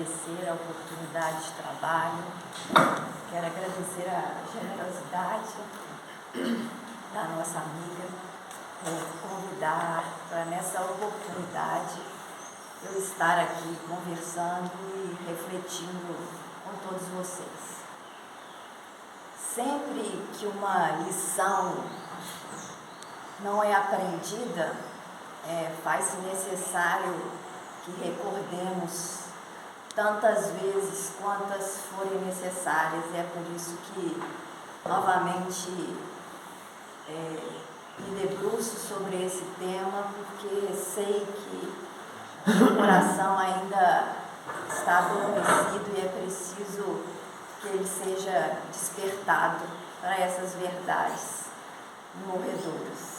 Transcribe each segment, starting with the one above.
agradecer a oportunidade de trabalho, quero agradecer a generosidade da nossa amiga por convidar para nessa oportunidade eu estar aqui conversando e refletindo com todos vocês. Sempre que uma lição não é aprendida, faz-se necessário que recordemos tantas vezes quantas forem necessárias. É por isso que novamente me debruço sobre esse tema, porque sei que meu coração ainda está adormecido e é preciso que ele seja despertado para essas verdades morredoras.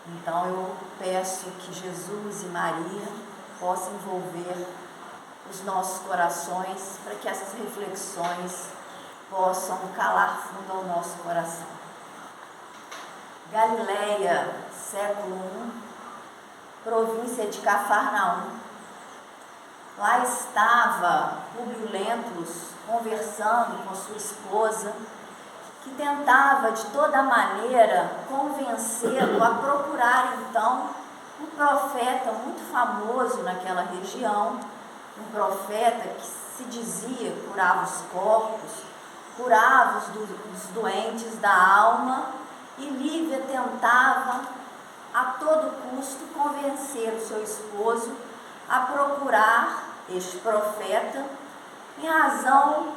Então eu peço que Jesus e Maria possam envolver os nossos corações para que essas reflexões possam calar fundo ao nosso coração. Galileia, século I, província de Cafarnaum. Lá estava Públio Lentulus conversando com sua esposa, que tentava de toda maneira convencê-lo a procurar então um profeta muito famoso naquela região, um profeta que se dizia curava os corpos, curava os doentes da alma, e Lívia tentava a todo custo convencer o seu esposo a procurar este profeta em razão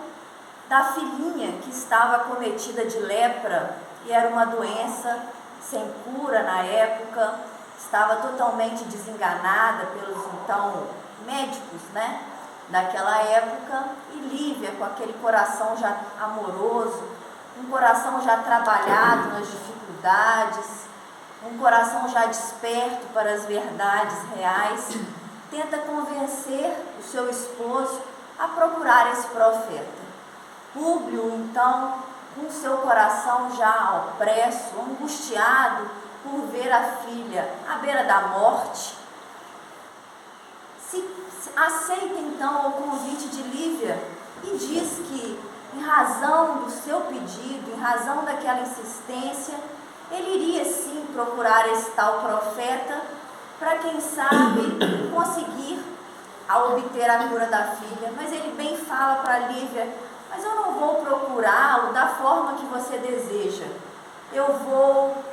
da filhinha que estava acometida de lepra, e era uma doença sem cura na época, estava totalmente desenganada pelos então médicos, daquela época, e Lívia, com aquele coração já amoroso, um coração já trabalhado nas dificuldades, um coração já desperto para as verdades reais, tenta convencer o seu esposo a procurar esse profeta. Públio, então, com seu coração já opresso, angustiado por ver a filha à beira da morte, aceita então o convite de Lívia e diz que, em razão do seu pedido, em razão daquela insistência, ele iria sim procurar esse tal profeta para, quem sabe, conseguir obter a cura da filha. Mas ele bem fala para Lívia: mas eu não vou procurá-lo da forma que você deseja. Eu vou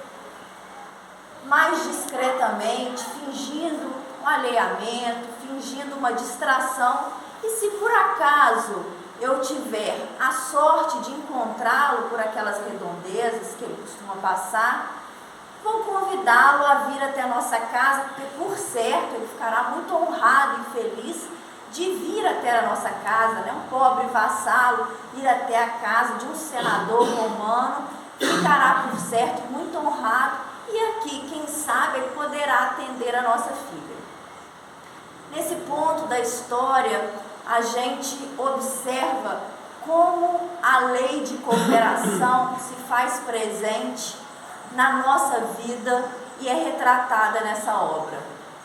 mais discretamente, fingindo um alheamento, fingindo uma distração, e se por acaso eu tiver a sorte de encontrá-lo por aquelas redondezas que ele costuma passar, vou convidá-lo a vir até a nossa casa, porque por certo ele ficará muito honrado e feliz de vir até a nossa casa, um pobre vassalo ir até a casa de um senador romano, ficará por certo muito honrado, e aqui, quem sabe, ele poderá atender a nossa filha. Nesse ponto da história, a gente observa como a lei de cooperação se faz presente na nossa vida e é retratada nessa obra.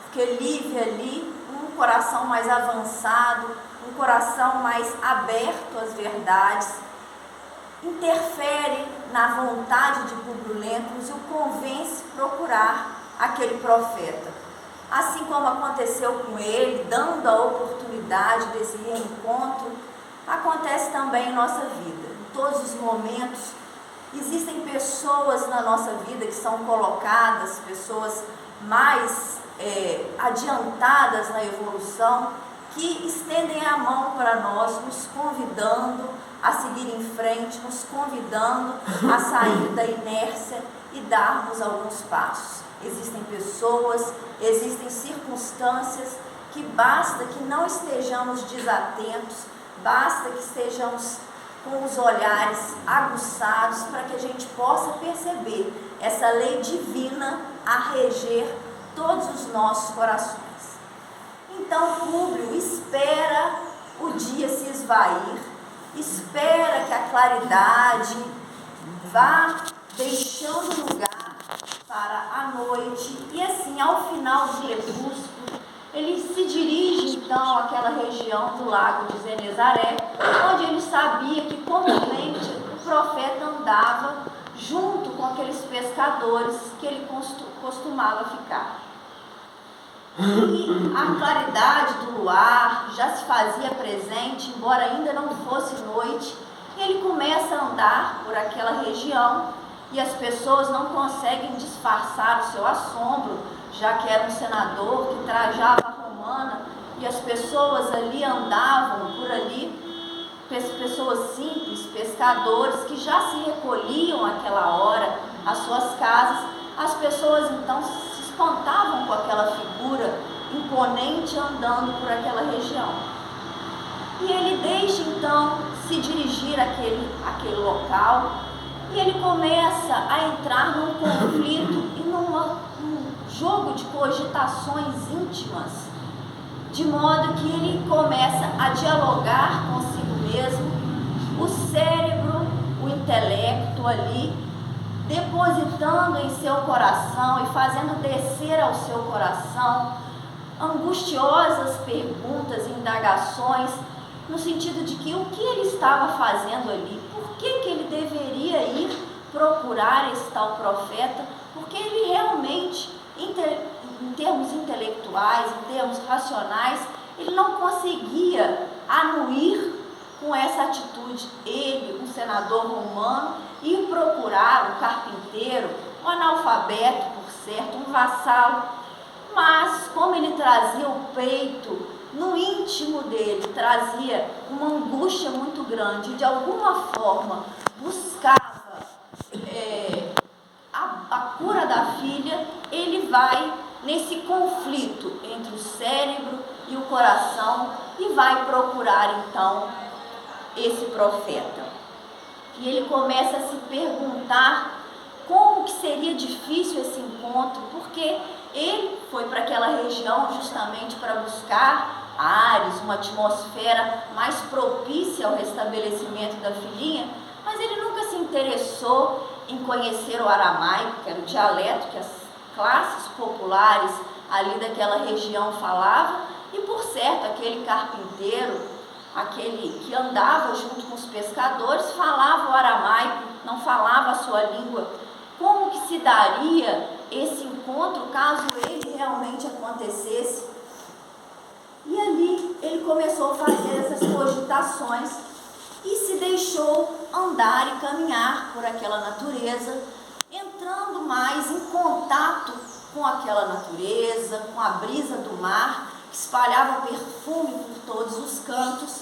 Porque Lívia ali, um coração mais avançado, um coração mais aberto às verdades, interfere na vontade de Públio Lentulus e o convence a procurar aquele profeta. Assim como aconteceu com ele, dando a oportunidade desse reencontro, acontece também em nossa vida. Em todos os momentos, existem pessoas na nossa vida que são colocadas, pessoas mais adiantadas na evolução, que estendem a mão para nós, nos convidando a seguir em frente, nos convidando a sair da inércia e darmos alguns passos. Existem pessoas, existem circunstâncias que basta que não estejamos desatentos, basta que estejamos com os olhares aguçados para que a gente possa perceber essa lei divina a reger todos os nossos corações. Então, Públio espera o dia se esvair, espera que a claridade vá deixando lugar para a noite, e assim, ao final do crepúsculo, ele se dirige então àquela região do lago de Genezaré, onde ele sabia que comumente o profeta andava junto com aqueles pescadores que ele costumava ficar. E a claridade do luar já se fazia presente, embora ainda não fosse noite. Ele começa a andar por aquela região e as pessoas não conseguem disfarçar o seu assombro, já que era um senador que trajava a romana e as pessoas ali andavam por ali, pessoas simples, pescadores que já se recolhiam àquela hora às suas casas. As pessoas então se espantavam com aquela figura imponente andando por aquela região. E ele deixa então se dirigir àquele local e ele começa a entrar num conflito e num jogo de cogitações íntimas, de modo que ele começa a dialogar consigo mesmo, o cérebro, o intelecto ali, depositando em seu coração e fazendo descer ao seu coração angustiosas perguntas e indagações, no sentido de que o que ele estava fazendo ali, por que ele deveria ir procurar esse tal profeta, porque ele realmente, em termos intelectuais, em termos racionais, ele não conseguia anuir com essa atitude. Ele, um senador romano, ir procurar um carpinteiro, um analfabeto, por certo, um vassalo, mas como ele trazia o peito, no íntimo dele trazia uma angústia muito grande, de alguma forma buscava a cura da filha, ele vai nesse conflito entre o cérebro e o coração e vai procurar então esse profeta. E ele começa a se perguntar como que seria difícil esse encontro, porque ele foi para aquela região justamente para buscar ares, uma atmosfera mais propícia ao restabelecimento da filhinha, mas ele nunca se interessou em conhecer o aramaico, que era o dialeto que as classes populares ali daquela região falavam, e por certo aquele carpinteiro, aquele que andava junto com os pescadores, falava o aramaico, não falava a sua língua. Como que se daria esse encontro caso ele realmente acontecesse? E ali ele começou a fazer essas cogitações e se deixou andar e caminhar por aquela natureza, entrando mais em contato com aquela natureza, com a brisa do mar, que espalhava perfume por todos os cantos.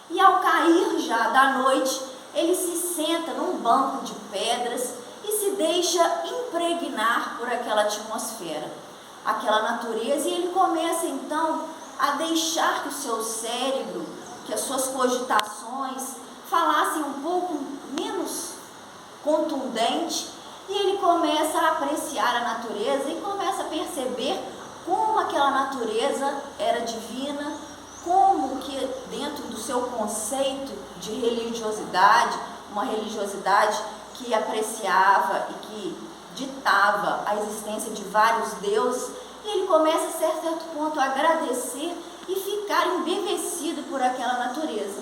E ao cair já da noite, ele se senta num banco de pedras e se deixa impregnar por aquela atmosfera, aquela natureza, e ele começa então a deixar que o seu cérebro, que as suas cogitações falassem um pouco menos contundente, e ele começa a apreciar a natureza e começa a perceber como aquela natureza era divina, como que dentro do seu conceito de religiosidade, uma religiosidade que apreciava e que ditava a existência de vários deuses, e ele começa a certo ponto a agradecer e ficar embevecido por aquela natureza.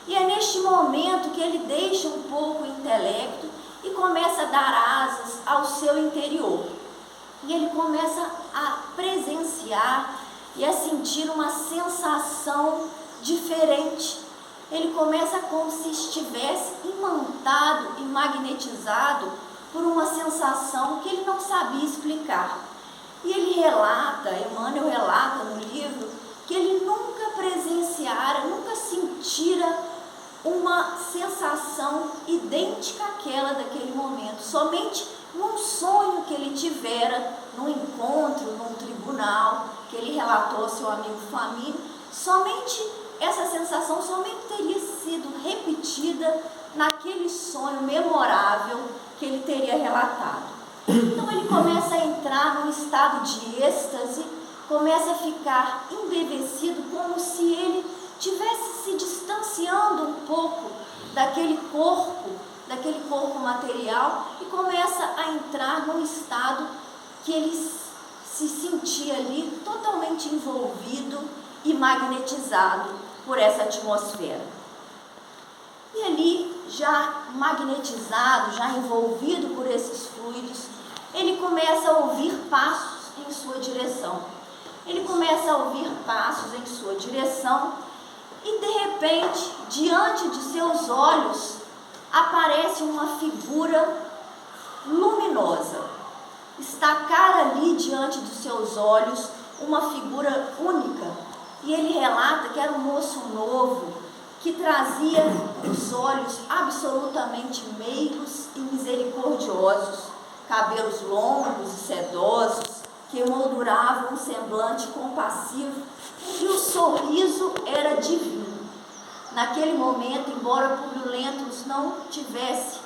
E é neste momento que ele deixa um pouco o intelecto e começa a dar asas ao seu interior. E ele começa a presenciar e a sentir uma sensação diferente. Ele começa como se estivesse imantado e magnetizado por uma sensação que ele não sabia explicar. E ele relata, Emmanuel relata no livro, que ele nunca presenciara, nunca sentira uma sensação idêntica àquela daquele momento, somente num sonho que ele tivera, num encontro, num tribunal, que ele relatou ao seu amigo Famílio. Somente essa sensação somente teria sido repetida naquele sonho memorável que ele teria relatado. Então ele começa a entrar num estado de êxtase, começa a ficar embevecido, como se ele estivesse se distanciando um pouco daquele corpo material, e começa a entrar num estado que ele se sentia ali totalmente envolvido e magnetizado por essa atmosfera. E ali, já magnetizado, já envolvido por esses fluidos, ele começa a ouvir passos em sua direção. Ele começa a ouvir passos em sua direção e, de repente, diante de seus olhos, aparece uma figura luminosa. Está cara ali diante dos seus olhos, uma figura única. E ele relata que era um moço novo, que trazia os olhos absolutamente meigos e misericordiosos, cabelos longos e sedosos, que emolduravam um semblante compassivo, e o sorriso era divino. Naquele momento, embora Públio Lentulus não tivesse,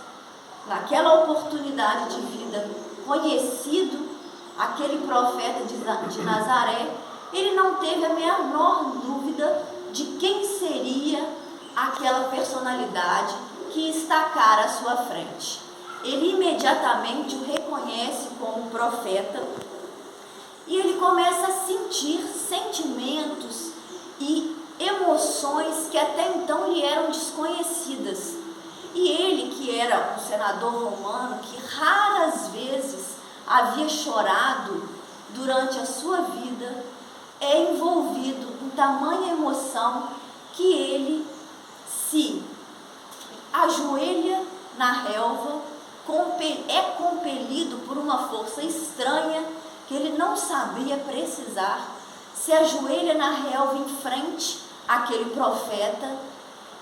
naquela oportunidade de vida, conhecido aquele profeta de Nazaré, ele não teve a menor dúvida de quem seria aquela personalidade que está cara à sua frente. Ele imediatamente o reconhece como profeta e ele começa a sentir sentimentos e emoções que até então lhe eram desconhecidas. E ele, que era um senador romano, que raras vezes havia chorado durante a sua vida, é envolvido em tamanha emoção que ele se ajoelha na relva, é compelido por uma força estranha que ele não sabia precisar, se ajoelha na relva em frente àquele profeta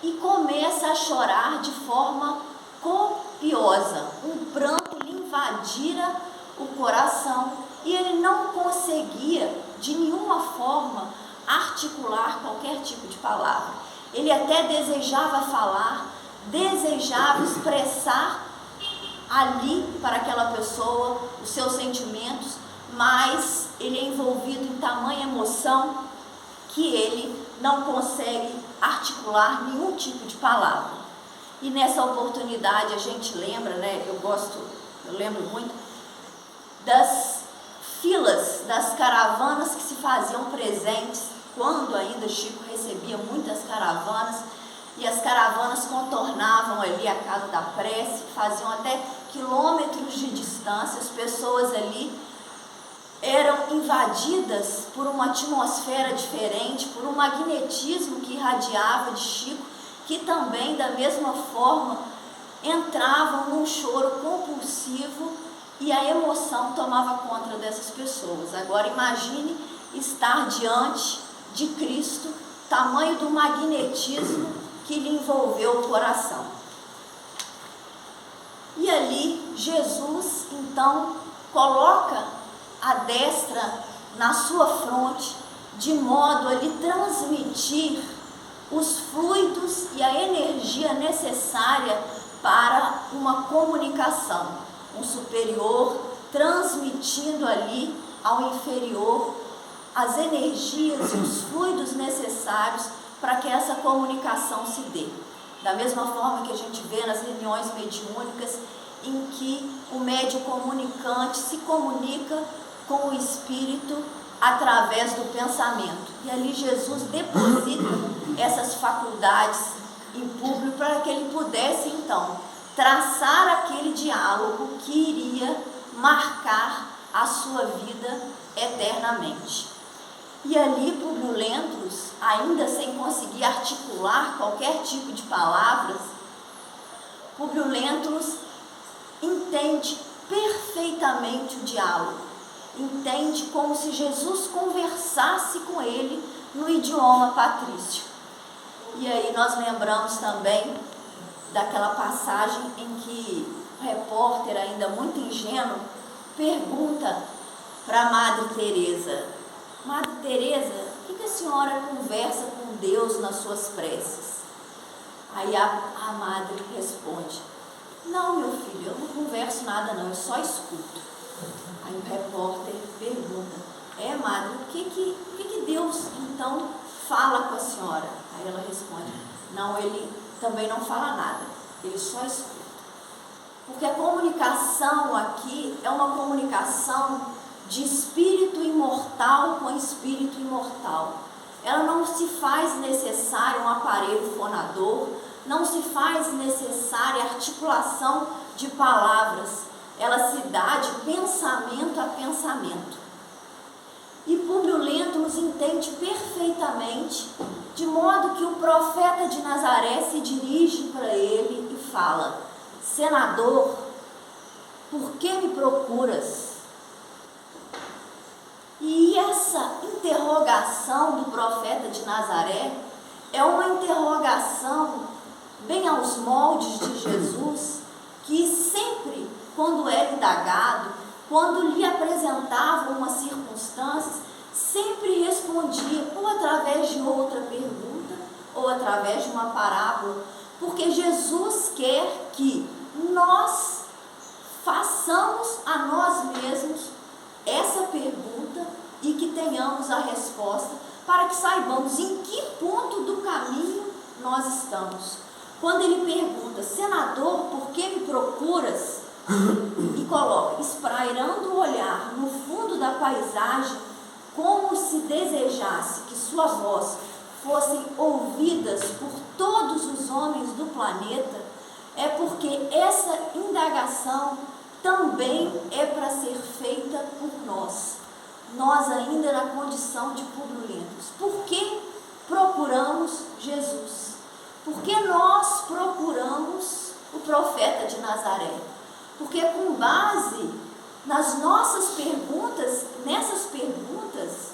e começa a chorar de forma copiosa. Um pranto lhe invadira o coração e ele não conseguia de nenhuma forma articular qualquer tipo de palavra. Ele até desejava falar, desejava expressar ali para aquela pessoa os seus sentimentos, mas ele é envolvido em tamanha emoção que ele não consegue articular nenhum tipo de palavra. E nessa oportunidade a gente lembra, né? Eu lembro muito das filas das caravanas que se faziam presentes, quando ainda Chico recebia muitas caravanas, e as caravanas contornavam ali a casa da prece, faziam até quilômetros de distância, as pessoas ali eram invadidas por uma atmosfera diferente, por um magnetismo que irradiava de Chico, que também, da mesma forma, entravam num choro compulsivo e a emoção tomava conta dessas pessoas. Agora imagine estar diante de Cristo, tamanho do magnetismo que lhe envolveu o coração. E ali Jesus então coloca a destra na sua fronte, de modo a lhe transmitir os fluidos e a energia necessária para uma comunicação. Um superior transmitindo ali ao inferior as energias e os fluidos necessários para que essa comunicação se dê. Da mesma forma que a gente vê nas reuniões mediúnicas, em que o médium comunicante se comunica com o espírito através do pensamento. E ali Jesus deposita essas faculdades em público para que ele pudesse então traçar aquele diálogo que iria marcar a sua vida eternamente. E ali Públio Lentulus, ainda sem conseguir articular qualquer tipo de palavras, Públio Lentulus entende perfeitamente o diálogo, entende como se Jesus conversasse com ele no idioma patrício. E aí nós lembramos também daquela passagem em que o repórter, ainda muito ingênuo, pergunta para a Madre Teresa: Madre Teresa, o que a senhora conversa com Deus nas suas preces? Aí a madre responde: não, meu filho, eu não converso nada não, eu só escuto. Aí o repórter pergunta: madre, o que Deus então fala com a senhora? Aí ela responde: não, ele também não fala nada, ele só escuta. Porque a comunicação aqui é uma comunicação de espírito imortal com espírito imortal. ela não se faz necessário um aparelho fonador, não se faz necessária articulação de palavras, ela se dá de pensamento a pensamento. E Públio Lento nos entende perfeitamente, de modo que o profeta de Nazaré se dirige para ele e fala: senador, por que me procuras? E essa interrogação do profeta de Nazaré é uma interrogação bem aos moldes de Jesus, que sempre, quando era indagado, quando lhe apresentavam umas circunstâncias, sempre respondia ou através de outra pergunta ou através de uma parábola, porque Jesus quer que nós façamos a nós mesmos essa pergunta e que tenhamos a resposta, para que saibamos em que ponto do caminho nós estamos. Quando ele pergunta: senador, por que me procuras? E coloca, esprairando o olhar no fundo da paisagem, como se desejasse que sua voz fossem ouvidas por todos os homens do planeta, é porque essa indagação também é para ser feita por nós ainda na condição de Públio Lento. Por que procuramos Jesus? Por que nós procuramos o profeta de Nazaré? Porque com base nas nossas perguntas, nessas perguntas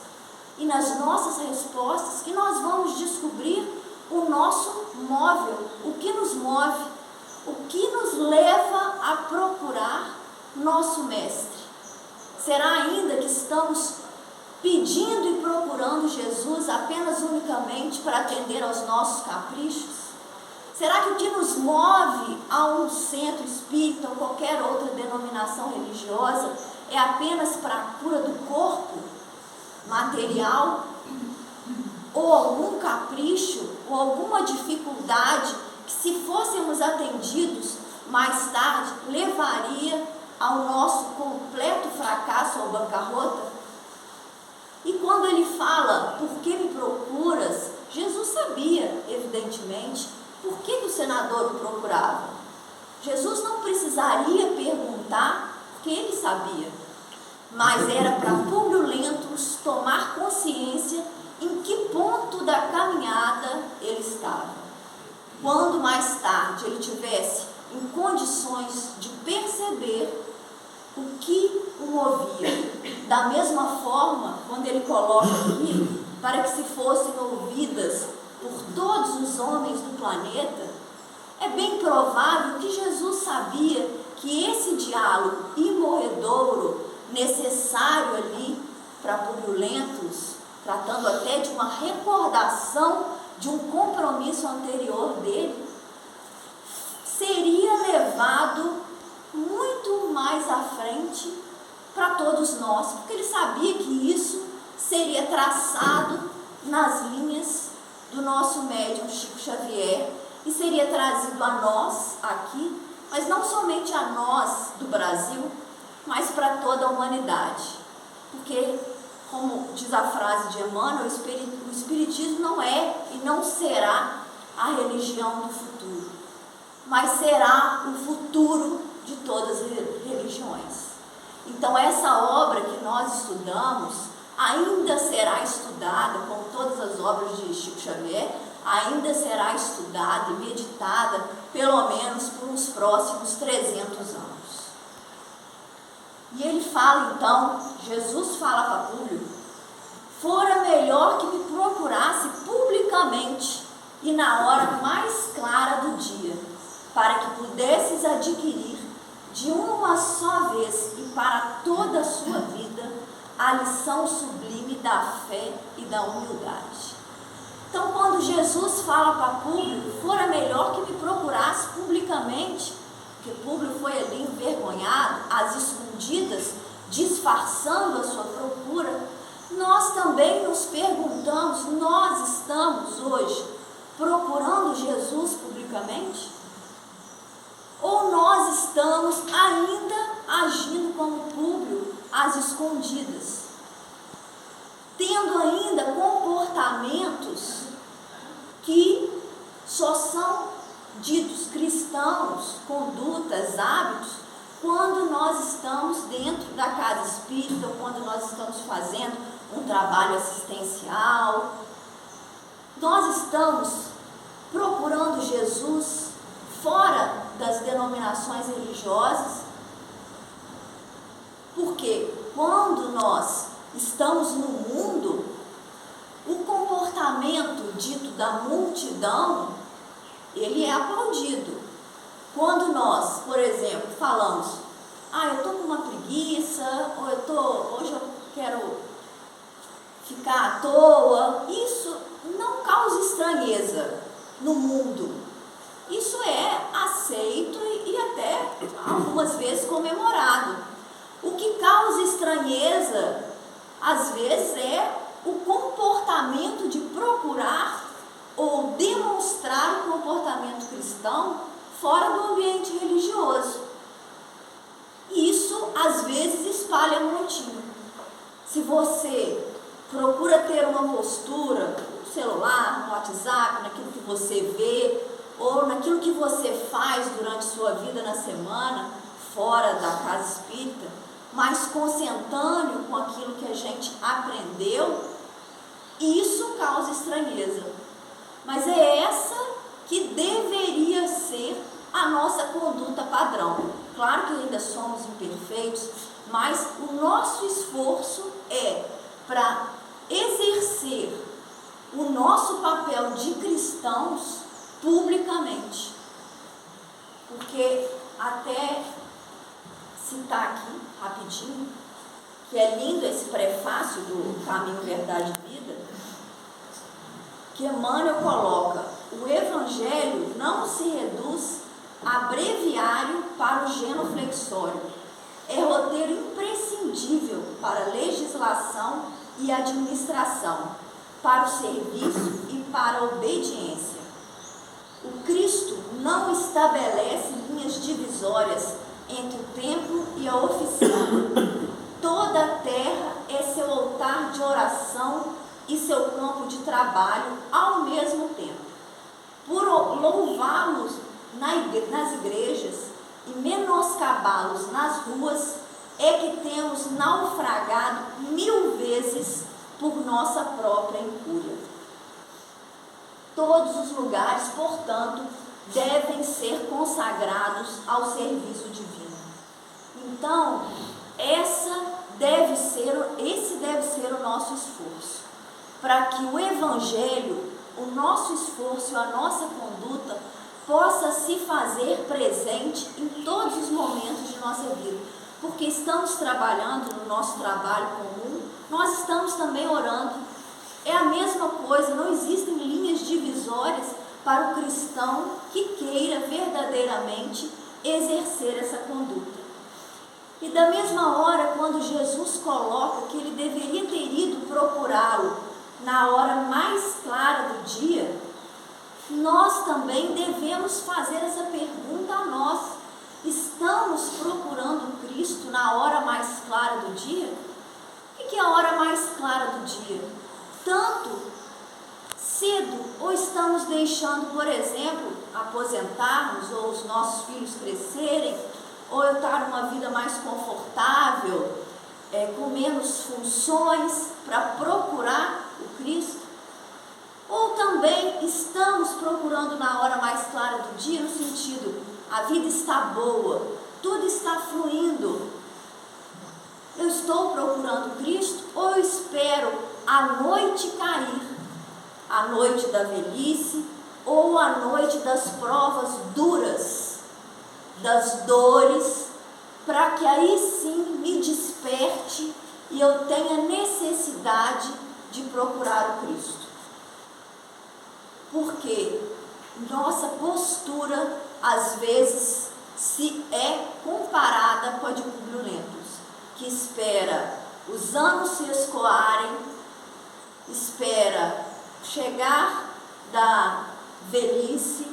e nas nossas respostas, que nós vamos descobrir o nosso móvel, o que nos move, o que nos leva a procurar nosso mestre. Será ainda que estamos pedindo e procurando Jesus apenas unicamente para atender aos nossos caprichos? Será que o que nos move a um centro espírita ou qualquer outra denominação religiosa é apenas para a cura do corpo material? Ou algum capricho, ou alguma dificuldade que, se fôssemos atendidos mais tarde, levaria ao nosso completo fracasso ou bancarrota? E quando ele fala, por que me procuras? Jesus sabia, evidentemente, por que o senador o procurava. Jesus não precisaria perguntar, porque ele sabia. Mas era para Públio Lento tomar consciência em que ponto da caminhada ele estava. Quando mais tarde ele tivesse em condições de perceber o que o movia. Da mesma forma, quando ele coloca aqui, para que se fossem ouvidas por todos os homens do planeta, é bem provável que Jesus sabia que esse diálogo imorredouro, necessário ali para Públio Lento, tratando até de uma recordação de um compromisso anterior dele, seria levado muito mais à frente para todos nós, porque ele sabia que isso seria traçado nas linhas do nosso médium Chico Xavier e seria trazido a nós aqui, mas não somente a nós do Brasil, mas para toda a humanidade. Porque, como diz a frase de Emmanuel, o Espiritismo não é e não será a religião do futuro, mas será o futuro de todas as religiões. Então essa obra que nós estudamos ainda será estudada, como todas as obras de Chico Xavier, ainda será estudada e meditada pelo menos por uns próximos 300 anos. E ele fala então, Jesus fala para Públio: fora melhor que me procurasse publicamente e na hora mais clara do dia, para que pudesses adquirir de uma só vez e para toda a sua vida a lição sublime da fé e da humildade. Então, quando Jesus fala para Públio, fora melhor que me procurasse publicamente, porque Públio foi ali envergonhado, às escondidas, disfarçando a sua procura, nós também nos perguntamos: nós estamos hoje procurando Jesus publicamente? Ou nós estamos ainda agindo como Públio, às escondidas, tendo ainda comportamento que só são ditos cristãos, condutas, hábitos, quando nós estamos dentro da casa espírita, quando nós estamos fazendo um trabalho assistencial. Nós estamos procurando Jesus fora das denominações religiosas, porque quando nós estamos no mundo, o comportamento dito da multidão, ele é aplaudido. Quando nós, por exemplo, falamos, eu estou com uma preguiça, ou hoje eu quero ficar à toa, isso não causa estranheza no mundo. Isso é aceito e até algumas vezes comemorado. O que causa estranheza, às vezes, é o comportamento de procurar ou demonstrar o comportamento cristão fora do ambiente religioso. E isso, às vezes, espalha montinho. Se você procura ter uma postura no celular, no WhatsApp, naquilo que você vê, ou naquilo que você faz durante sua vida na semana, fora da casa espírita, mas consentâneo com aquilo que a gente aprendeu, isso causa estranheza. Mas é essa que deveria ser a nossa conduta padrão. Claro que ainda somos imperfeitos, mas o nosso esforço é para exercer o nosso papel de cristãos publicamente. Porque até citar aqui rapidinho, que é lindo esse prefácio do Caminho, Verdade e Vida, que Emmanuel coloca: o Evangelho não se reduz a breviário para o genuflexório, é roteiro imprescindível para legislação e administração, para o serviço e para a obediência. O Cristo não estabelece linhas divisórias entre o templo e a oficina. Toda a terra é seu altar de oração e seu campo de trabalho ao mesmo tempo. Por louvá-los nas igrejas e menoscabá-los nas ruas, é que temos naufragado 1000 vezes por nossa própria incúria. Todos os lugares, portanto, devem ser consagrados ao serviço divino. Então, esse deve ser o nosso esforço, para que o Evangelho, o nosso esforço e a nossa conduta possa se fazer presente em todos os momentos de nossa vida, porque estamos trabalhando no nosso trabalho comum, nós estamos também orando. É a mesma coisa, não existem linhas divisórias para o cristão que queira verdadeiramente exercer essa conduta. E da mesma hora, quando Jesus coloca que ele deveria ter ido procurá-lo na hora mais clara do dia, nós também devemos fazer essa pergunta a nós: estamos procurando Cristo na hora mais clara do dia? O que é a hora mais clara do dia? Tanto cedo, ou estamos deixando, por exemplo, aposentarmos, ou os nossos filhos crescerem, ou eu estar numa vida mais confortável, com menos funções, para procurar o Cristo? Ou também estamos procurando na hora mais clara do dia, no sentido, a vida está boa, tudo está fluindo, eu estou procurando Cristo, ou eu espero a noite cair, a noite da velhice, ou a noite das provas duras, das dores, para que aí sim me desperte e eu tenha necessidade de procurar o Cristo? Porque nossa postura, às vezes, se é comparada com a de Publio Lentulus, que espera os anos se escoarem, espera chegar da velhice,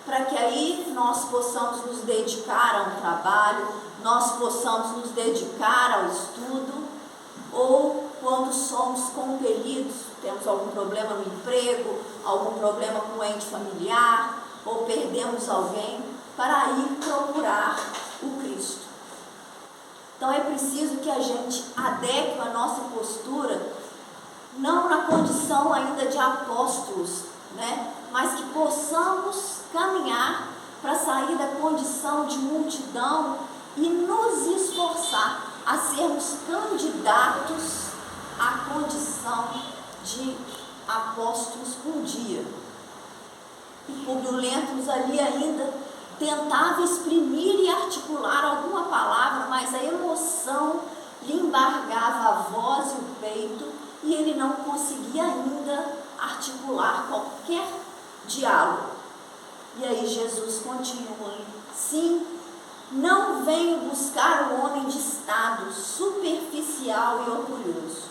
para que aí nós possamos nos dedicar a um trabalho, nós possamos nos dedicar ao estudo, ou quando somos compelidos, temos algum problema no emprego, algum problema com o ente familiar, ou perdemos alguém, para ir procurar o Cristo. Então é preciso que a gente adeque a nossa postura, não na condição ainda de apóstolos, né? Mas que possamos caminhar para sair da condição de multidão e nos esforçar a sermos candidatos à condição de apóstolos um dia. E Públio Lentulus ali ainda tentava exprimir e articular alguma palavra, mas a emoção lhe embargava a voz e o peito e ele não conseguia ainda articular qualquer diálogo. E aí Jesus continua: sim, não venho buscar o homem de estado superficial e orgulhoso,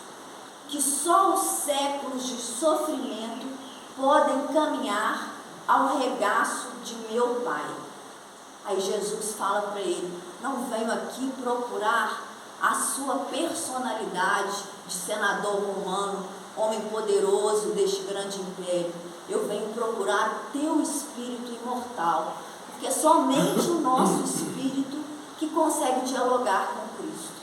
que só os séculos de sofrimento podem caminhar ao regaço de meu Pai. Aí Jesus fala para ele: não venho aqui procurar a sua personalidade de senador romano, homem poderoso deste grande império. Eu venho procurar o teu espírito imortal, porque é somente o nosso espírito que consegue dialogar com Cristo.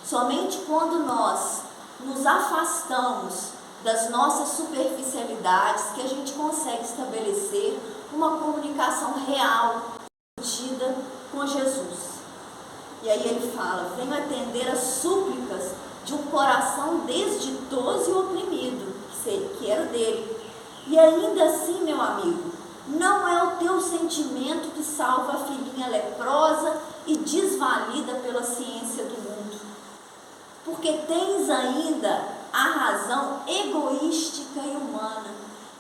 Somente quando nós nos afastamos das nossas superficialidades que a gente consegue estabelecer uma comunicação real, sentida com Jesus. E aí ele fala: venho atender as súplicas de um coração desditoso e oprimido, que era o dele. E ainda assim, meu amigo, não é o teu sentimento que salva a filhinha leprosa e desvalida pela ciência do mundo, porque tens ainda a razão egoística e humana.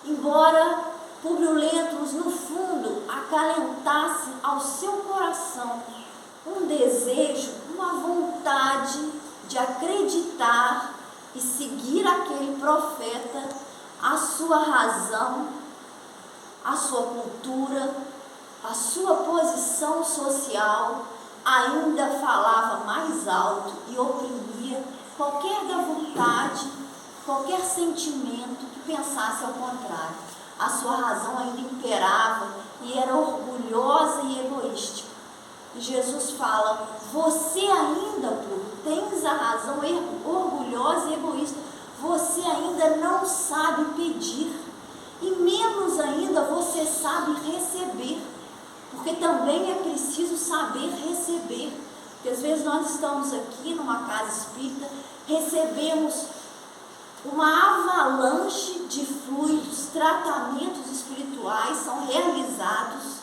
Embora Públio Lentulus, no fundo, acalentasse ao seu coração um desejo, uma vontade de acreditar e seguir aquele profeta, a sua razão, a sua cultura, a sua posição social ainda falava mais alto e oprimia qualquer da vontade, qualquer sentimento que pensasse ao contrário. A sua razão ainda imperava e era orgulhosa e egoística. E Jesus fala: você ainda, Públio, tens a razão orgulhosa e egoísta. Você ainda não sabe pedir, e menos ainda você sabe receber, porque também é preciso saber receber. Porque às vezes nós estamos aqui numa casa espírita, recebemos uma avalanche de fluidos, tratamentos espirituais são realizados,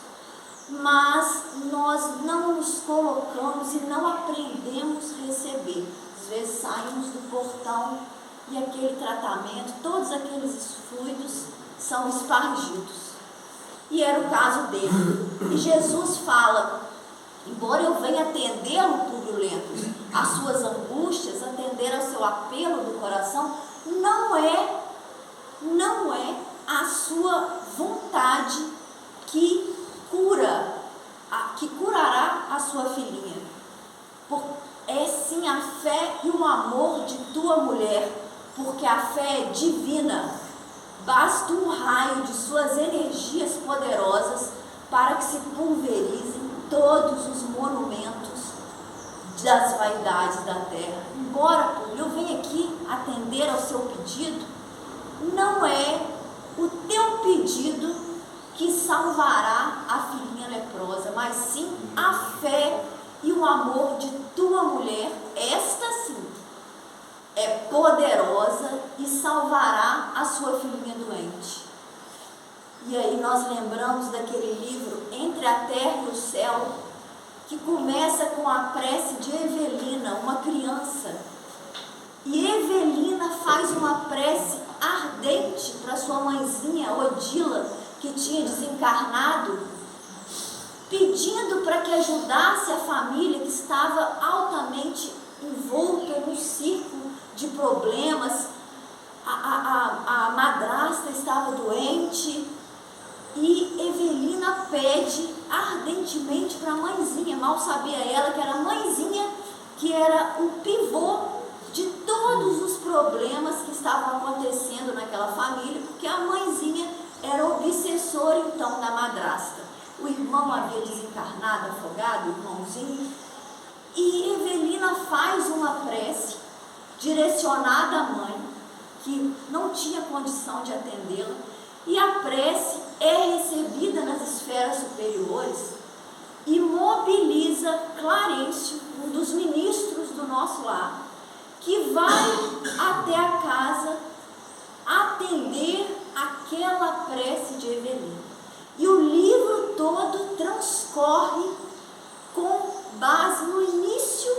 mas nós não nos colocamos e não aprendemos a receber. Às vezes saímos do portão e aquele tratamento, todos aqueles fluidos são espargidos. E era o caso dele. E Jesus fala: embora eu venha atendê-lo, Públio Lentulus, as suas angústias, atender ao seu apelo do coração, não é a sua vontade que curará a sua filhinha. É sim a fé e o amor de tua mulher, porque a fé é divina. Basta um raio de suas energias poderosas para que se pulverizem todos os monumentos das vaidades da terra. Embora, Públio, eu venha aqui atender ao seu pedido, não é o teu pedido que salvará a filhinha leprosa, mas sim a fé e o amor de tua mulher. Esta sim é poderosa e salvará a sua filhinha doente. E aí nós lembramos daquele livro Entre a Terra e o Céu, que começa com a prece de Evelina, uma criança. E Evelina faz uma prece ardente para sua mãezinha Odila, que tinha desencarnado, pedindo para que ajudasse a família que estava altamente envolta num círculo de problemas. A madrasta estava doente e Evelina pede ardentemente para a mãezinha. Mal sabia ela que era a mãezinha que era o pivô de todos os problemas irmão havia desencarnado, afogado, o irmãozinho, e Evelina faz uma prece direcionada à mãe, que não tinha condição de atendê-la, e a prece é recebida nas esferas superiores e mobiliza Clarencio, um dos ministros do nosso lar, que vai até a casa atender aquela prece de Evelina. E o livro todo transcorre com base no início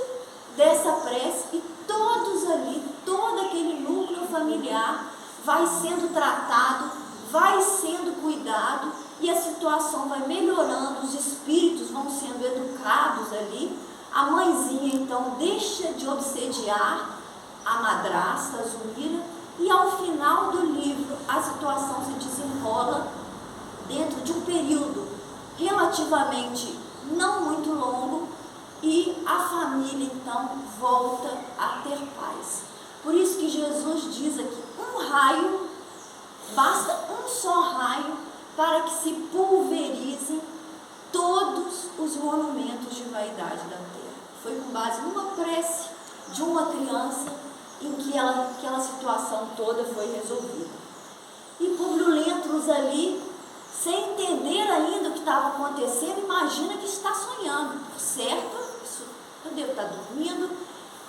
dessa prece, e todos ali, todo aquele núcleo familiar vai sendo tratado, vai sendo cuidado, e a situação vai melhorando, os espíritos vão sendo educados ali. A mãezinha então deixa de obsediar a madrasta, a Zumira, e ao final do livro a situação se desenrola dentro de um período relativamente não muito longo, e a família então volta a ter paz. Por isso que Jesus diz aqui, um raio, basta um só raio para que se pulverizem todos os monumentos de vaidade da terra. Foi com base numa prece de uma criança em que aquela situação toda foi resolvida. E Públio Lentulus ali, sem entender ainda o que estava acontecendo, imagina que está sonhando. Por certo, eu devo estar dormindo,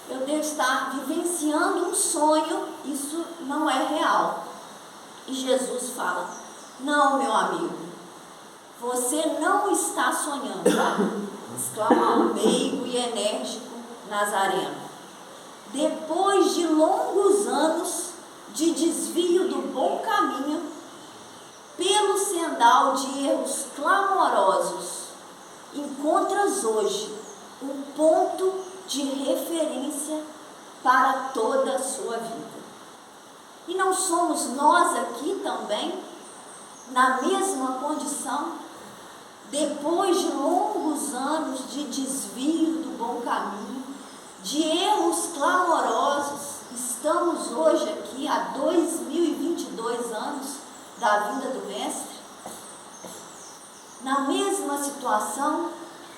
eu devo estar vivenciando um sonho, isso não é real. E Jesus fala, não, meu amigo, você não está sonhando, exclama o meigo e enérgico Nazareno. Depois de longos anos de desvio do bom caminho, pelo sendal de erros clamorosos, encontras hoje um ponto de referência para toda a sua vida. E não somos nós aqui também, na mesma condição, depois de longos anos de desvio do bom caminho, de erros clamorosos, estamos hoje aqui há 2022 anos da vinda do Mestre, na mesma situação.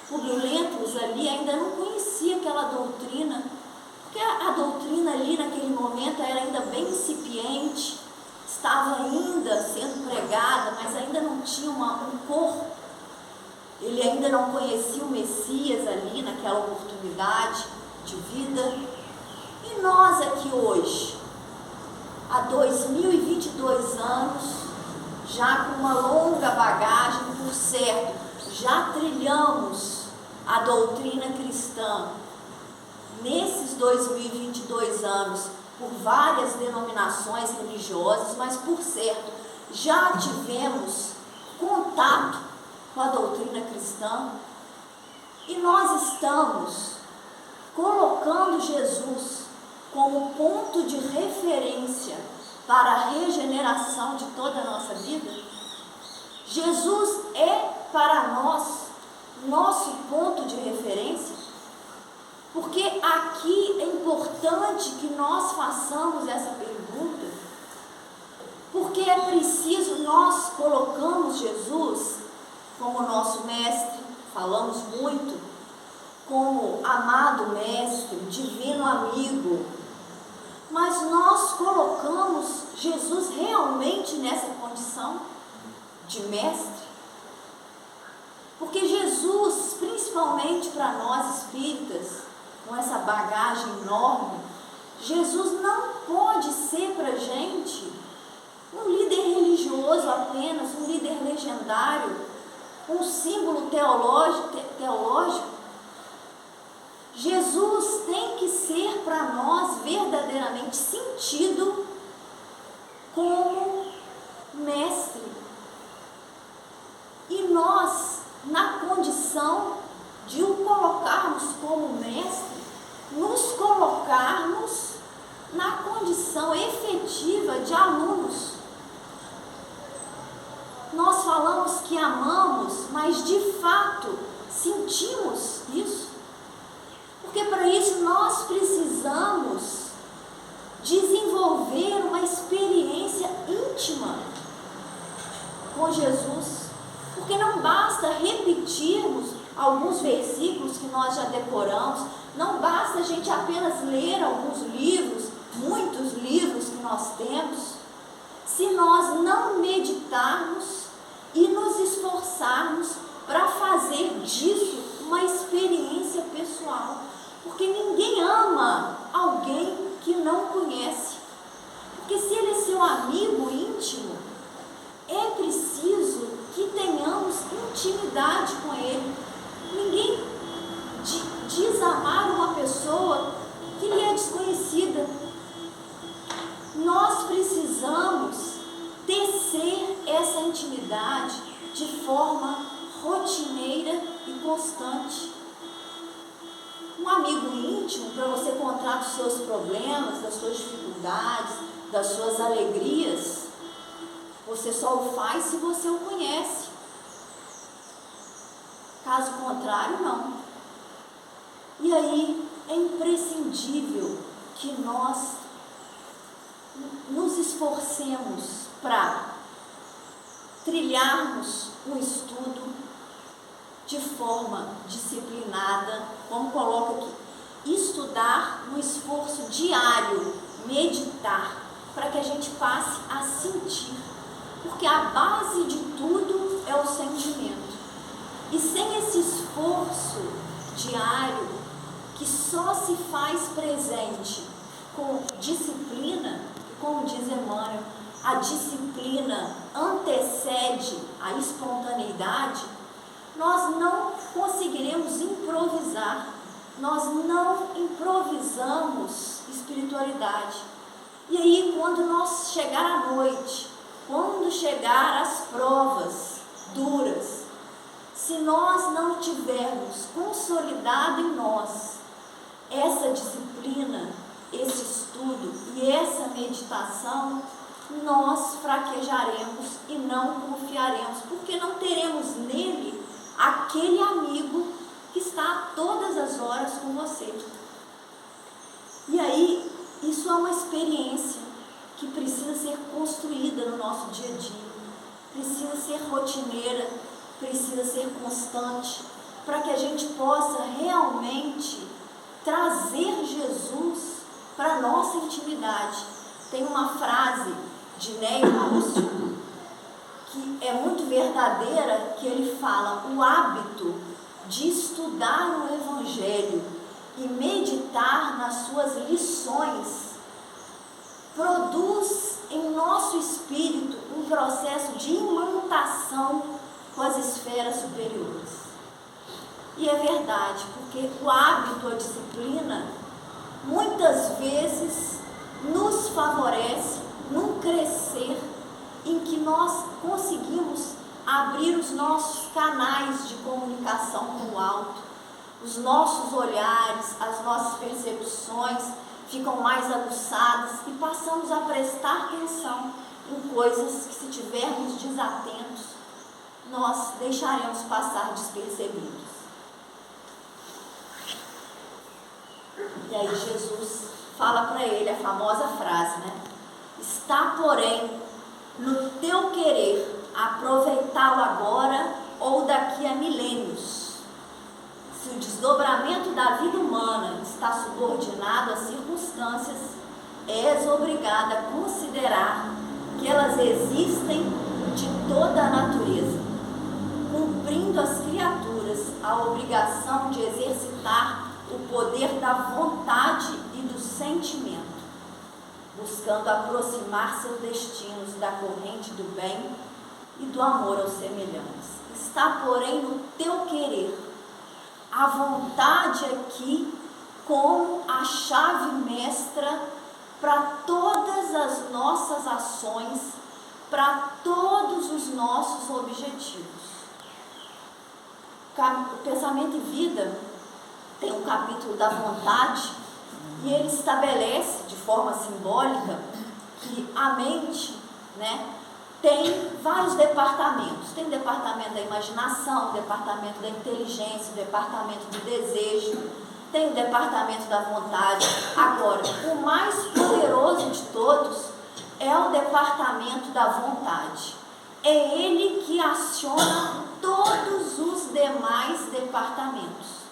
Públio Lentulus ali ainda não conhecia aquela doutrina, porque a doutrina ali naquele momento era ainda bem incipiente, estava ainda sendo pregada, mas ainda não tinha um corpo. Ele ainda não conhecia o Messias ali naquela oportunidade de vida. E nós aqui hoje, há 2022 anos, já com uma longa bagagem, por certo, já trilhamos a doutrina cristã nesses 2022 anos por várias denominações religiosas, mas por certo já tivemos contato com a doutrina cristã, e nós estamos colocando Jesus como ponto de referência para a regeneração de toda a nossa vida. Jesus é para nós nosso ponto de referência, porque aqui é importante que nós façamos essa pergunta, porque é preciso, nós colocamos Jesus como nosso mestre, falamos muito, como amado mestre, divino amigo, mas nós colocamos Jesus realmente nessa condição de mestre? Porque Jesus, principalmente para nós espíritas, com essa bagagem enorme, Jesus não pode ser para a gente um líder religioso apenas, um líder legendário, um símbolo teológico. Jesus tem que ser para nós verdadeiramente sentido como mestre. E nós, na condição de o colocarmos como mestre, nos colocarmos na condição efetiva de alunos. Nós falamos que amamos, mas de fato sentimos isso. Porque para isso nós precisamos desenvolver uma experiência íntima com Jesus. Porque não basta repetir alguns versículos que nós já decoramos. Não basta a gente apenas ler alguns livros, muitos livros que nós temos, se nós não meditarmos e nos esforçarmos para fazer disso uma experiência pessoal. Porque ninguém ama alguém que não conhece. Porque se ele é seu amigo íntimo, é preciso que tenhamos intimidade com ele. Ninguém diz amar uma pessoa que lhe é desconhecida. Nós precisamos tecer essa intimidade de forma rotineira e constante. Um amigo íntimo, para você contar dos seus problemas, das suas dificuldades, das suas alegrias, você só o faz se você o conhece. Caso contrário, não. E aí é imprescindível que nós nos esforcemos para trilharmos um estudo de forma disciplinada, como coloca aqui, estudar no esforço diário, meditar, para que a gente passe a sentir, porque a base de tudo é o sentimento. E sem esse esforço diário, que só se faz presente com disciplina, como diz Emmanuel, a disciplina antecede a espontaneidade, nós não conseguiremos improvisar, nós não improvisamos espiritualidade. E aí, quando nós chegar à noite, quando chegar as provas duras, se nós não tivermos consolidado em nós essa disciplina, esse estudo e essa meditação, nós fraquejaremos e não confiaremos, porque não teremos nele aquele amigo que está a todas as horas com você. E aí, isso é uma experiência que precisa ser construída no nosso dia a dia, precisa ser rotineira, precisa ser constante, para que a gente possa realmente trazer Jesus para a nossa intimidade. Tem uma frase de Neio Lúcio que é muito verdadeira, que ele fala: o hábito de estudar o Evangelho e meditar nas suas lições produz em nosso espírito um processo de imantação com as esferas superiores. E é verdade, porque o hábito, a disciplina, muitas vezes nos favorece num crescer em que nós conseguimos abrir os nossos canais de comunicação com o alto, os nossos olhares, as nossas percepções ficam mais aguçadas e passamos a prestar atenção em coisas que, se tivermos desatentos, nós deixaremos passar despercebidos. E aí Jesus fala para ele a famosa frase, né? Está, porém, no teu querer aproveitá-lo agora ou daqui a milênios. Se o desdobramento da vida humana está subordinado às circunstâncias, és obrigada a considerar que elas existem de toda a natureza, cumprindo as criaturas a obrigação de exercitar o poder da vontade e do sentimento, buscando aproximar seus destinos da corrente do bem e do amor aos semelhantes. Está, porém, no teu querer. A vontade aqui como a chave mestra para todas as nossas ações, para todos os nossos objetivos. O Pensamento e Vida tem um capítulo da vontade e ele estabelece de forma simbólica que a mente, né, tem vários departamentos. Tem o departamento da imaginação, o departamento da inteligência, o departamento do desejo, tem o departamento da vontade. Agora, o mais poderoso de todos é o departamento da vontade. é ele que aciona todos os demais departamentos.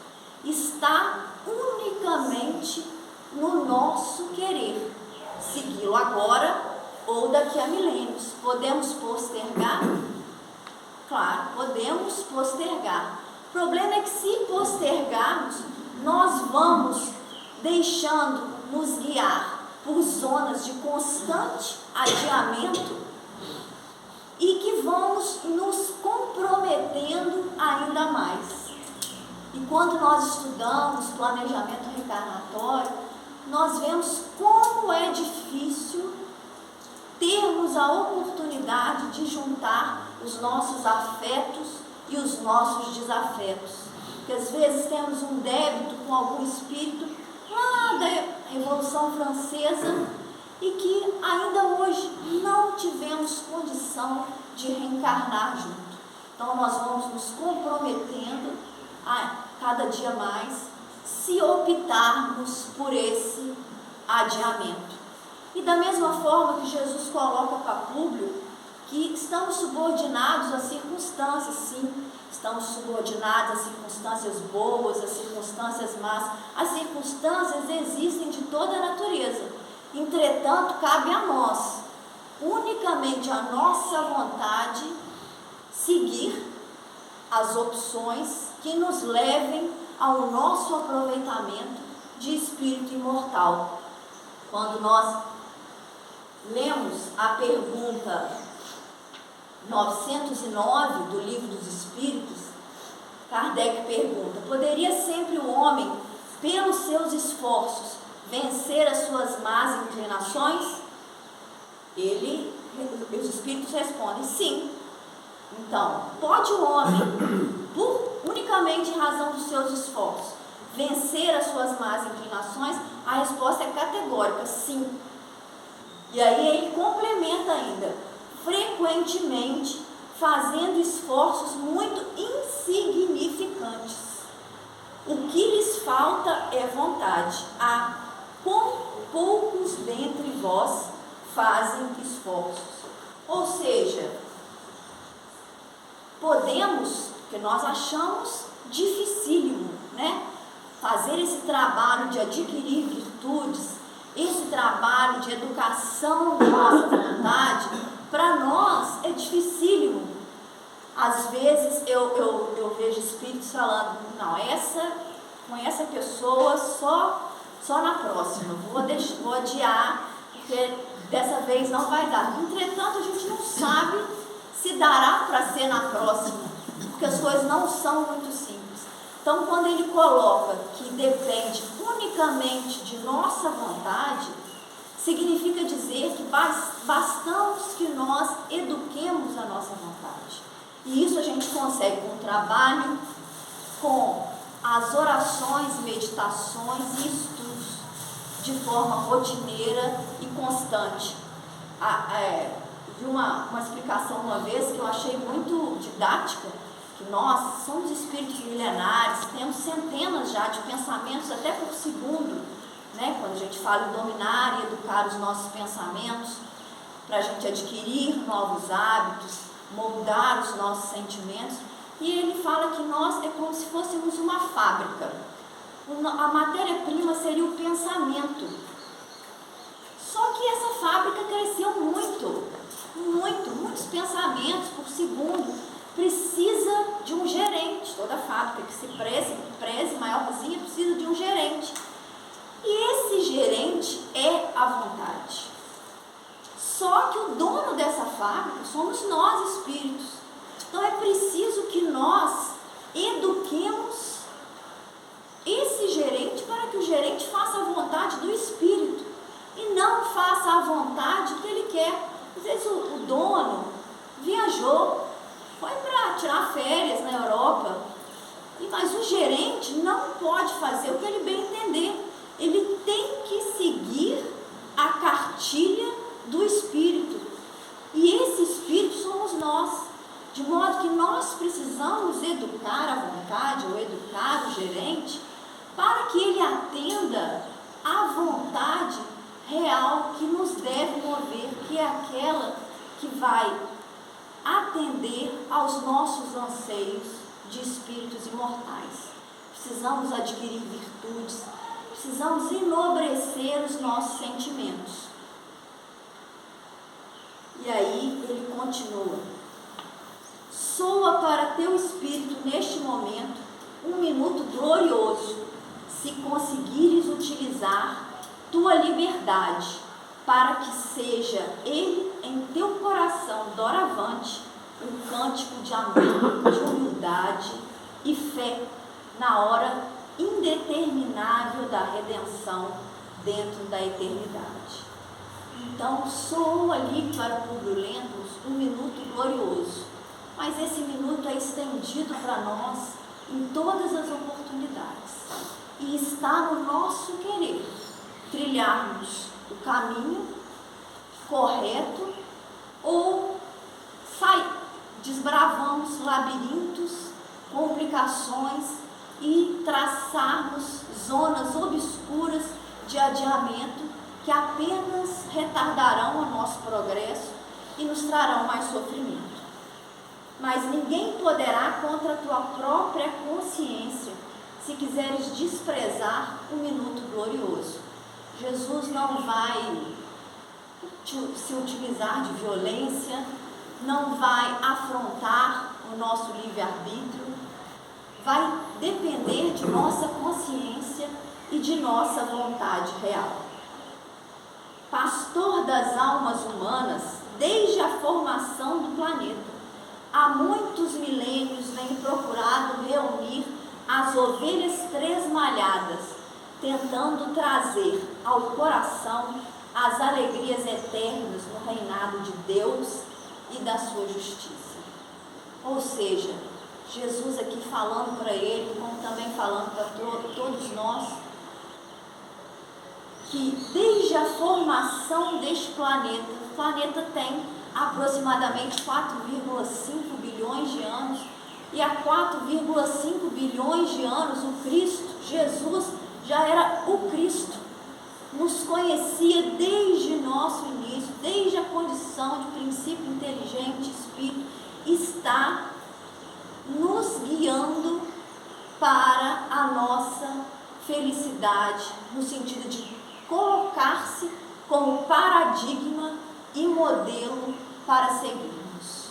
Está unicamente no nosso querer segui-lo agora ou daqui a milênios. Podemos postergar? Claro, podemos postergar. O problema é que, se postergarmos, nós vamos deixando nos guiar por zonas de constante adiamento e que vamos nos comprometendo ainda mais. E quando nós estudamos planejamento reencarnatório, nós vemos como é difícil termos a oportunidade de juntar os nossos afetos e os nossos desafetos. Porque às vezes temos um débito com algum espírito lá da Revolução Francesa e que ainda hoje não tivemos condição de reencarnar junto. Então nós vamos nos comprometendo a cada dia mais, se optarmos por esse adiamento. E da mesma forma que Jesus coloca para Públio, que estamos subordinados às circunstâncias, sim, estamos subordinados às circunstâncias boas, às circunstâncias más. As circunstâncias existem de toda a natureza, entretanto, cabe a nós, unicamente a nossa vontade, seguir as opções que nos levem ao nosso aproveitamento de espírito imortal. Quando nós lemos a pergunta 909 do Livro dos Espíritos, Kardec pergunta: poderia sempre o homem, pelos seus esforços, vencer as suas más inclinações? Os espíritos respondem: sim. Então, pode o homem, unicamente em razão dos seus esforços, vencer as suas más inclinações? A resposta é categórica: sim. E aí ele complementa ainda: frequentemente fazendo esforços muito insignificantes. O que lhes falta é vontade. Com poucos dentre vós fazem esforços. Ou seja, podemos, que nós achamos dificílimo, né? Fazer esse trabalho de adquirir virtudes, esse trabalho de educação da nossa vontade, para nós é dificílimo. Às vezes eu vejo espíritos falando: não, com essa pessoa só na próxima, vou adiar, porque dessa vez não vai dar. Entretanto, a gente não sabe se dará para ser na próxima, porque as coisas não são muito simples. Então, quando ele coloca que depende unicamente de nossa vontade, significa dizer que bastamos que nós eduquemos a nossa vontade. E isso a gente consegue com o trabalho, com as orações, meditações e estudos, de forma rotineira e constante. Vi uma explicação uma vez que eu achei muito didática, que nós somos espíritos milenares, temos centenas já de pensamentos até por segundo, né? Quando a gente fala em dominar e educar os nossos pensamentos, para a gente adquirir novos hábitos, moldar os nossos sentimentos. E ele fala que nós é como se fôssemos uma fábrica. A matéria-prima seria o pensamento. Só que essa fábrica cresceu muitos pensamentos por segundo. Precisa de um gerente. Toda fábrica que se preze maiorzinha precisa de um gerente. E esse gerente é a vontade. Só que o dono dessa fábrica somos nós, espíritos. Então é preciso que nós eduquemos esse gerente para que o gerente faça a vontade do espírito e não faça a vontade que ele quer. Às vezes o dono viajou, foi para tirar férias na Europa, mas o gerente não pode fazer o que ele bem entender. Ele tem que seguir a cartilha do espírito. E esse espírito somos nós. De modo que nós precisamos educar a vontade, ou educar o gerente, para que ele atenda à vontade real que nos deve mover, que é aquela que vai atender aos nossos anseios de espíritos imortais. Precisamos adquirir virtudes, precisamos enobrecer os nossos sentimentos. E aí ele continua: soa para teu espírito neste momento um minuto glorioso, se conseguires utilizar tua liberdade, para que seja ele em teu coração doravante um cântico de amor, de humildade e fé na hora indeterminável da redenção dentro da eternidade. Então, soa ali para Públio Lentulus um minuto glorioso, mas esse minuto é estendido para nós em todas as oportunidades, e está no nosso querer trilharmos o caminho correto ou desbravamos labirintos, complicações e traçarmos zonas obscuras de adiamento que apenas retardarão o nosso progresso e nos trarão mais sofrimento. Mas ninguém poderá contra a tua própria consciência se quiseres desprezar o minuto glorioso. Jesus não vai se utilizar de violência, não vai afrontar o nosso livre-arbítrio, vai depender de nossa consciência e de nossa vontade real. Pastor das almas humanas, desde a formação do planeta, há muitos milênios vem procurado reunir as ovelhas tresmalhadas, tentando trazer ao coração as alegrias eternas no reinado de Deus e da sua justiça. Ou seja, Jesus aqui falando para ele, como também falando para todos nós, que desde a formação deste planeta, o planeta tem aproximadamente 4,5 bilhões de anos, e há 4,5 bilhões de anos o Cristo, Jesus, já era o Cristo, nos conhecia desde nosso início, desde a condição de princípio inteligente, espírito, está nos guiando para a nossa felicidade, no sentido de colocar-se como paradigma e modelo para seguirmos.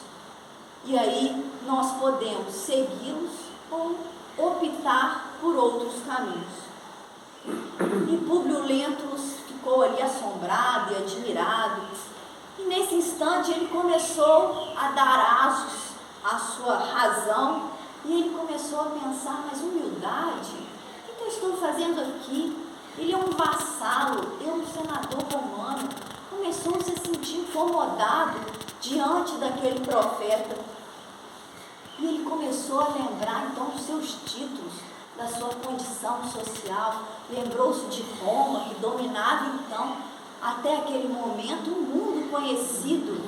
E aí nós podemos segui-los ou optar por outros caminhos. E Públio Lentulus ficou ali assombrado e admirado, e nesse instante ele começou a dar asos à sua razão, e ele começou a pensar: mas humildade, o que eu estou fazendo aqui? Ele é um vassalo, eu um senador romano. Começou a se sentir incomodado diante daquele profeta, e ele começou a lembrar então dos seus títulos, da sua condição social, lembrou-se de Roma, que dominava então, até aquele momento, um mundo conhecido,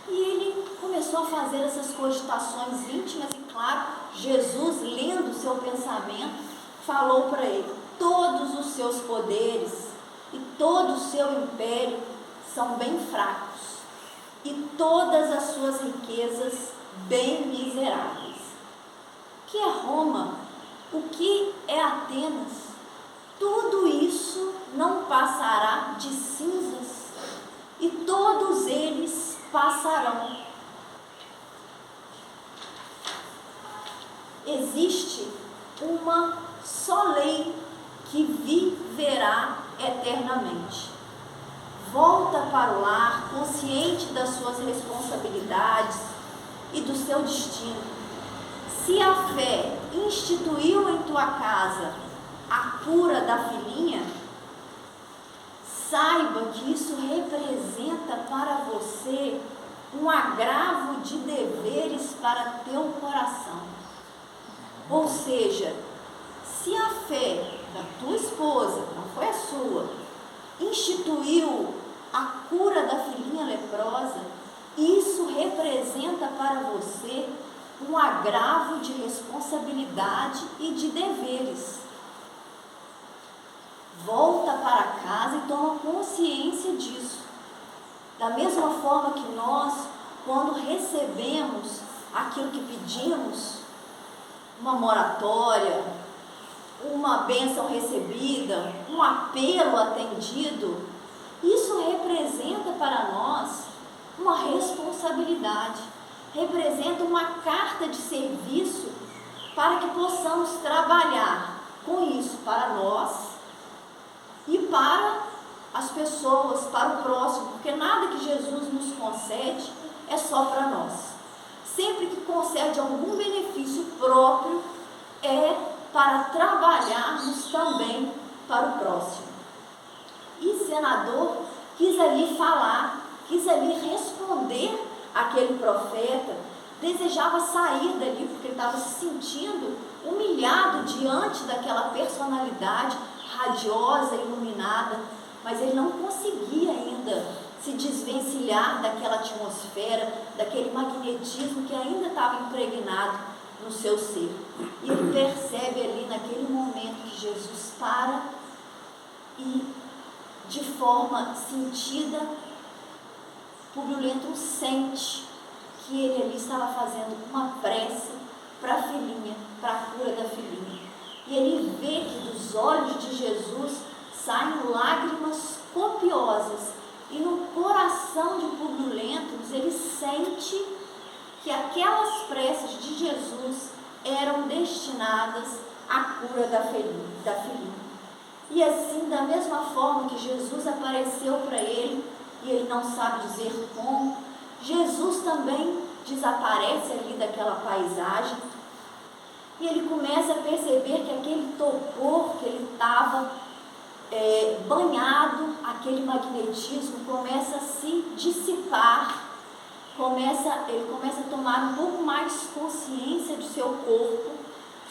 e ele começou a fazer essas cogitações íntimas, e claro, Jesus, lendo o seu pensamento, falou para ele: todos os seus poderes e todo o seu império são bem fracos, e todas as suas riquezas bem miseráveis. O que é Roma? O que é Atenas? Tudo isso não passará de cinzas, e todos eles passarão. Existe uma só lei que viverá eternamente. Volta para o lar, consciente das suas responsabilidades e do seu destino. Se a fé instituiu em tua casa a cura da filhinha, saiba que isso representa para você um agravo de deveres para teu coração. Ou seja, se a fé da tua esposa, não foi a sua, instituiu a cura da filhinha leprosa, isso representa para você um agravo de responsabilidade e de deveres. Volta para casa e toma consciência disso. Da mesma forma que nós quando recebemos aquilo que pedimos, uma moratória, uma bênção recebida, um apelo atendido, isso representa para nós uma responsabilidade, representa uma carta de serviço para que possamos trabalhar com isso para nós e para as pessoas, para o próximo, porque nada que Jesus nos concede é só para nós. Sempre que concede algum benefício próprio, é para trabalharmos também para o próximo. E o senador quis ali falar, quis ali responder àquele profeta, desejava sair dali porque ele estava se sentindo humilhado diante daquela personalidade radiosa, iluminada, mas ele não conseguia ainda se desvencilhar daquela atmosfera, daquele magnetismo que ainda estava impregnado no seu ser. E ele percebe ali naquele momento que Jesus para e, de forma sentida, Públio Lentulus sente que ele ali estava fazendo uma prece para a filhinha, para a cura da filhinha. E ele vê que dos olhos de Jesus saem lágrimas copiosas. E no coração de Públio Lentulus ele sente que aquelas preces de Jesus eram destinadas à cura da filhinha. E assim, da mesma forma que Jesus apareceu para ele, e ele não sabe dizer como, Jesus também desaparece ali daquela paisagem, e ele começa a perceber que aquele torpor que ele estava banhado, aquele magnetismo começa a se dissipar, ele começa a tomar um pouco mais consciência de seu corpo,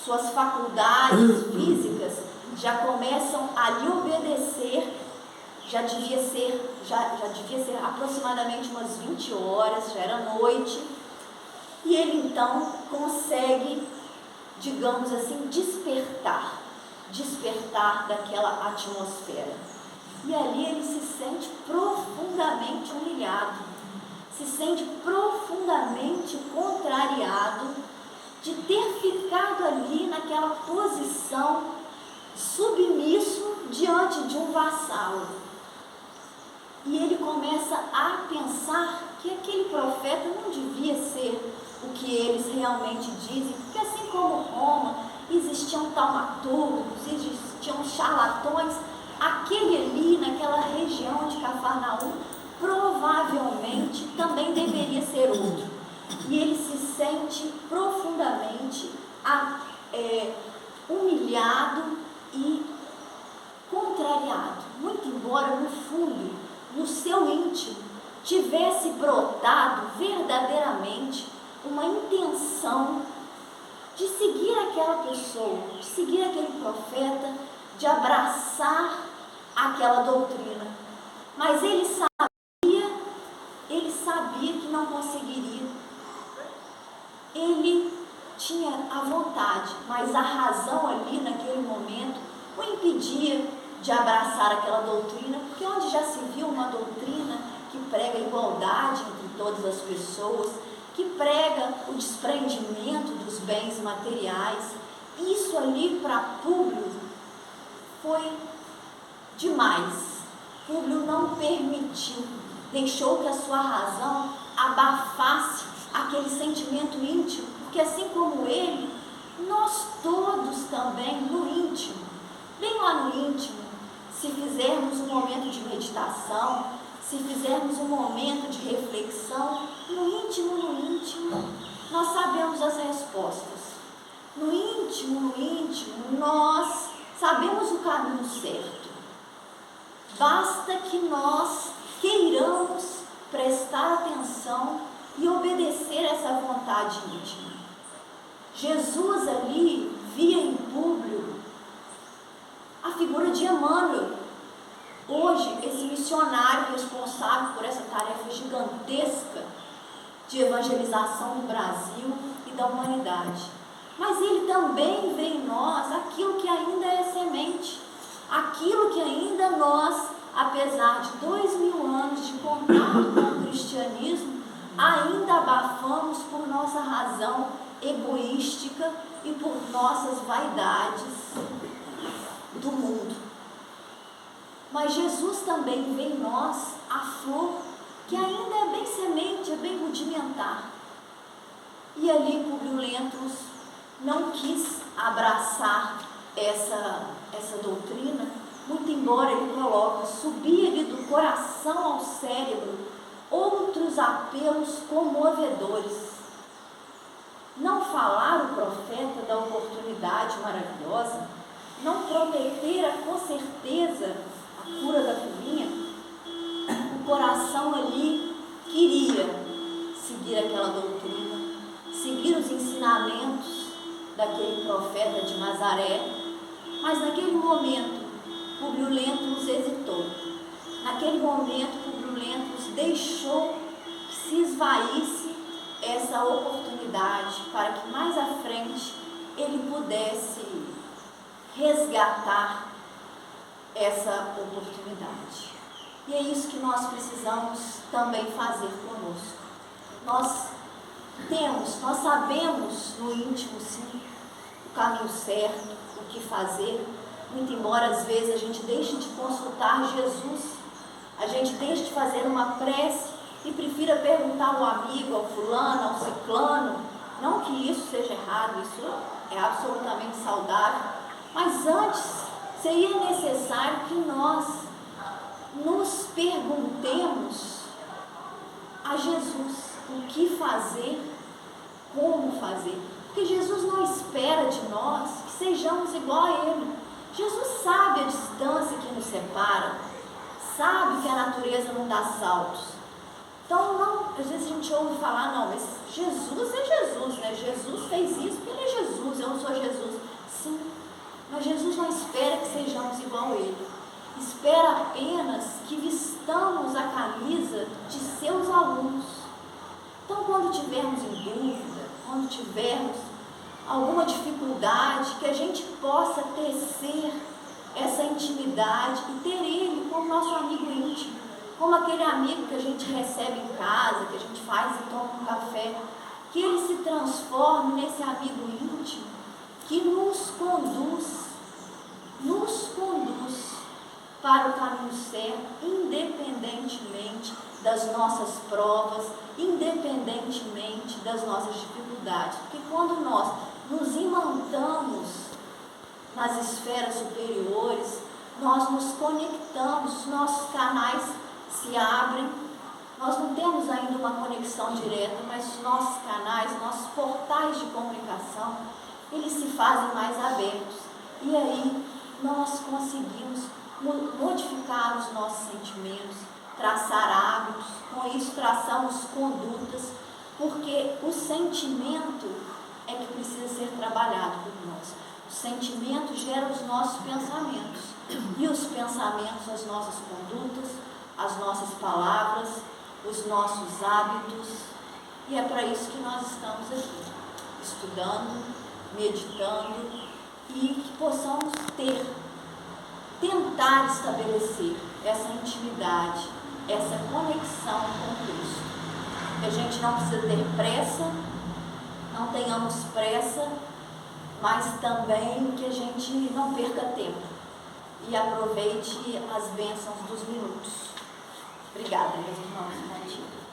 suas faculdades físicas já começam a lhe obedecer. Já devia ser aproximadamente umas 20 horas, já era noite, e ele então consegue, digamos assim, despertar daquela atmosfera. E ali ele se sente profundamente humilhado, se sente profundamente contrariado de ter ficado ali naquela posição submisso diante de um vassalo. E ele começa a pensar que aquele profeta não devia ser o que eles realmente dizem, porque assim como Roma, existiam taumaturgos, existiam charlatões, aquele ali, naquela região de Cafarnaum, provavelmente também deveria ser outro. E ele se sente profundamente humilhado e contrariado, muito embora no fundo, no seu íntimo, tivesse brotado verdadeiramente uma intenção de seguir aquela pessoa, de seguir aquele profeta, de abraçar aquela doutrina. Mas ele sabia que não conseguiria. Ele tinha a vontade, mas a razão ali naquele momento o impedia de abraçar aquela doutrina, porque onde já se viu uma doutrina que prega igualdade entre todas as pessoas, que prega o desprendimento dos bens materiais, isso ali para Públio foi demais. Públio não permitiu, deixou que a sua razão abafasse aquele sentimento íntimo, porque assim como ele, nós todos também no íntimo, bem lá no íntimo, se fizermos um momento de meditação, se fizermos um momento de reflexão, no íntimo, nós sabemos as respostas. No íntimo, nós sabemos o caminho certo. Basta que nós queiramos prestar atenção e obedecer essa vontade íntima. Jesus ali via em Públio a figura de Emmanuel. Hoje, esse missionário responsável por essa tarefa gigantesca de evangelização do Brasil e da humanidade. Mas ele também vê em nós aquilo que ainda é semente, aquilo que ainda nós, apesar de 2000 anos de contato com o cristianismo, ainda abafamos por nossa razão egoística e por nossas vaidades do mundo. Mas Jesus também vê em nós a flor que ainda é bem semente, é bem rudimentar. E ali Públio Lentulus não quis abraçar essa doutrina, muito embora ele coloque, subia-lhe do coração ao cérebro outros apelos comovedores. Não falar o profeta da oportunidade maravilhosa, não prometera com certeza a cura da filhinha, o coração ali queria seguir aquela doutrina, seguir os ensinamentos daquele profeta de Nazaré, mas naquele momento Públio Lentulus hesitou. Naquele momento Públio Lentulus deixou que se esvaísse essa oportunidade para que mais à frente ele pudesse resgatar essa oportunidade. E é isso que nós precisamos também fazer conosco. Nós sabemos no íntimo sim o caminho certo, o que fazer, muito embora às vezes a gente deixe de consultar Jesus, a gente deixe de fazer uma prece e prefira perguntar ao amigo, ao fulano, ao ciclano. Não que isso seja errado, isso é absolutamente saudável, mas antes seria necessário que nós nos perguntemos a Jesus o que fazer, como fazer, porque Jesus não espera de nós que sejamos igual a Ele. Jesus sabe a distância que nos separa, sabe que a natureza não dá saltos. Então, não, às vezes a gente ouve falar, não, mas Jesus é Jesus, né? Jesus fez isso porque Ele é Jesus, eu não sou Jesus. Sim, mas Jesus não espera que sejamos igual a Ele. Espera apenas que vistamos a camisa de seus alunos. Então, quando tivermos em dúvida, quando tivermos alguma dificuldade, que a gente possa tecer essa intimidade e ter Ele como nosso amigo íntimo, como aquele amigo que a gente recebe em casa, que a gente faz e toma um café, que ele se transforme nesse amigo íntimo que nos conduz para o caminho certo, independentemente das nossas provas, independentemente das nossas dificuldades. Porque quando nós nos imantamos nas esferas superiores, nós nos conectamos, nossos canais se abrem, nós não temos ainda uma conexão direta, mas nossos canais, nossos portais de comunicação, eles se fazem mais abertos. E aí nós conseguimos modificar os nossos sentimentos, traçar hábitos, com isso traçamos condutas, porque o sentimento é que precisa ser trabalhado por nós. O sentimento gera os nossos pensamentos, e os pensamentos, as nossas condutas, as nossas palavras, os nossos hábitos, e é para isso que nós estamos aqui, estudando, meditando, e que possamos tentar estabelecer essa intimidade, essa conexão com Cristo. Que a gente não precisa ter pressa, não tenhamos pressa, mas também que a gente não perca tempo e aproveite as bênçãos dos minutos. Obrigada, meus irmãos. Bom dia.